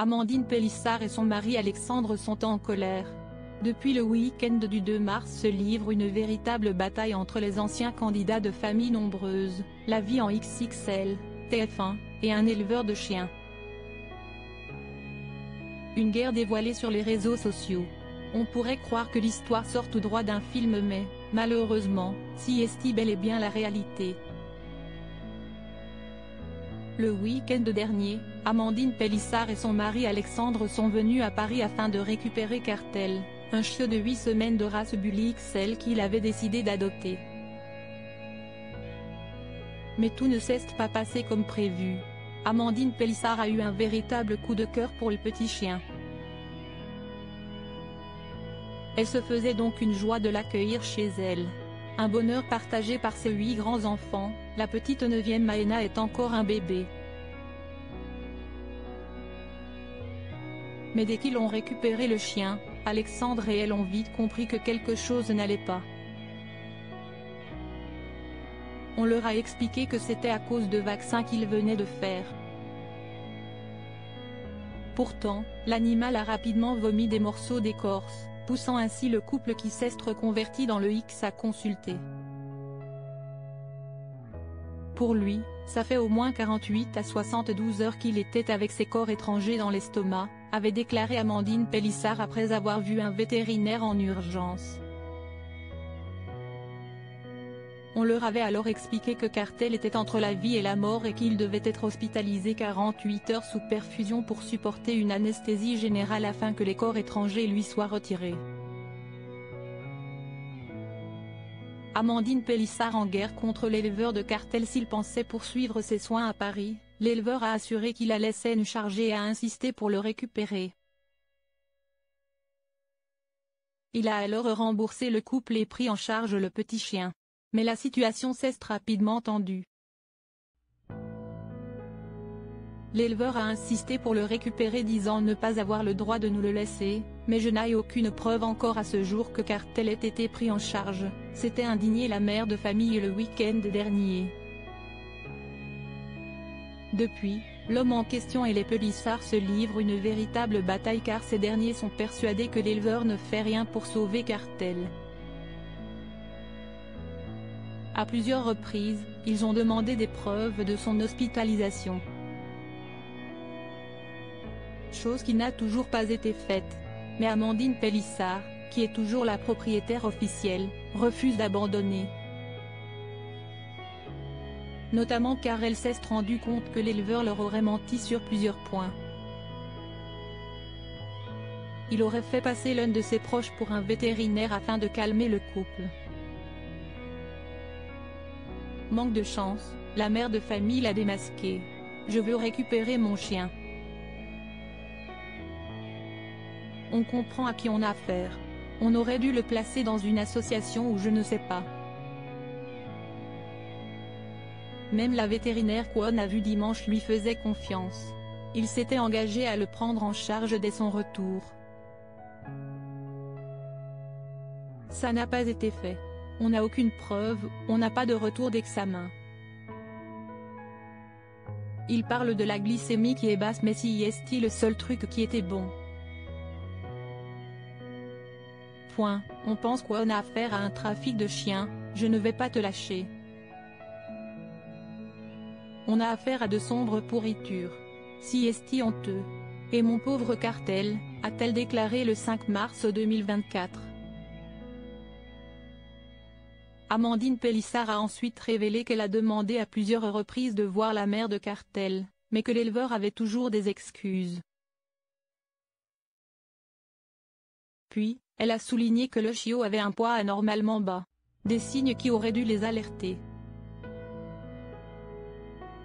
Amandine Pélissard et son mari Alexandre sont en colère. Depuis le week-end du 2 mars se livre une véritable bataille entre les anciens candidats de familles nombreuses, la vie en XXL, TF1, et un éleveur de chiens. Une guerre dévoilée sur les réseaux sociaux. On pourrait croire que l'histoire sort tout droit d'un film mais, malheureusement, si est bel et bien la réalité. Le week-end dernier, Amandine Pélissard et son mari Alexandre sont venus à Paris afin de récupérer Cartel, un chiot de 8 semaines de race Bully XL qu'il avait décidé d'adopter. Mais tout ne s'est pas passé comme prévu. Amandine Pélissard a eu un véritable coup de cœur pour le petit chien. Elle se faisait donc une joie de l'accueillir chez elle. Un bonheur partagé par ses 8 grands-enfants, la petite 9e Maëna est encore un bébé. Mais dès qu'ils ont récupéré le chien, Alexandre et elle ont vite compris que quelque chose n'allait pas. On leur a expliqué que c'était à cause de vaccins qu'ils venaient de faire. Pourtant, l'animal a rapidement vomi des morceaux d'écorce, poussant ainsi le couple qui s'est reconverti dans le X à consulter. Pour lui, ça fait au moins 48 à 72 heures qu'il était avec ses corps étrangers dans l'estomac, avait déclaré Amandine Pélissard après avoir vu un vétérinaire en urgence. On leur avait alors expliqué que Cartel était entre la vie et la mort et qu'il devait être hospitalisé 48 heures sous perfusion pour supporter une anesthésie générale afin que les corps étrangers lui soient retirés. Amandine Pélissard en guerre contre l'éleveur de Cartel. S'il pensait poursuivre ses soins à Paris, l'éleveur a assuré qu'il allait s'en charger et a insisté pour le récupérer. Il a alors remboursé le couple et pris en charge le petit chien. Mais la situation s'est rapidement tendue. L'éleveur a insisté pour le récupérer disant ne pas avoir le droit de nous le laisser, mais je n'ai aucune preuve encore à ce jour que Cartel ait été pris en charge, s'était indignée la mère de famille le week-end dernier. Depuis, l'homme en question et les Pélissard se livrent une véritable bataille car ces derniers sont persuadés que l'éleveur ne fait rien pour sauver Cartel. À plusieurs reprises, ils ont demandé des preuves de son hospitalisation. Chose qui n'a toujours pas été faite. Mais Amandine Pélissard, qui est toujours la propriétaire officielle, refuse d'abandonner. Notamment car elle s'est rendue compte que l'éleveur leur aurait menti sur plusieurs points. Il aurait fait passer l'un de ses proches pour un vétérinaire afin de calmer le couple. Manque de chance, la mère de famille l'a démasqué. Je veux récupérer mon chien. On comprend à qui on a affaire. On aurait dû le placer dans une association ou je ne sais pas. Même la vétérinaire qu'on a vue dimanche lui faisait confiance. Il s'était engagé à le prendre en charge dès son retour. Ça n'a pas été fait. On n'a aucune preuve, on n'a pas de retour d'examen. Il parle de la glycémie qui est basse mais si est-il le seul truc qui était bon. On pense qu'on a affaire à un trafic de chiens, je ne vais pas te lâcher. On a affaire à de sombres pourritures. Si est honteux. Et mon pauvre Cartel, a-t-elle déclaré le 5 mars 2024. Amandine Pélissard a ensuite révélé qu'elle a demandé à plusieurs reprises de voir la mère de Cartel, mais que l'éleveur avait toujours des excuses. Puis, elle a souligné que le chiot avait un poids anormalement bas. Des signes qui auraient dû les alerter.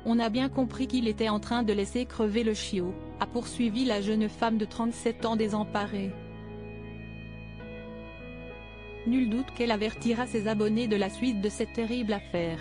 On a bien compris qu'il était en train de laisser crever le chiot, a poursuivi la jeune femme de 37 ans désemparée. Nul doute qu'elle avertira ses abonnés de la suite de cette terrible affaire.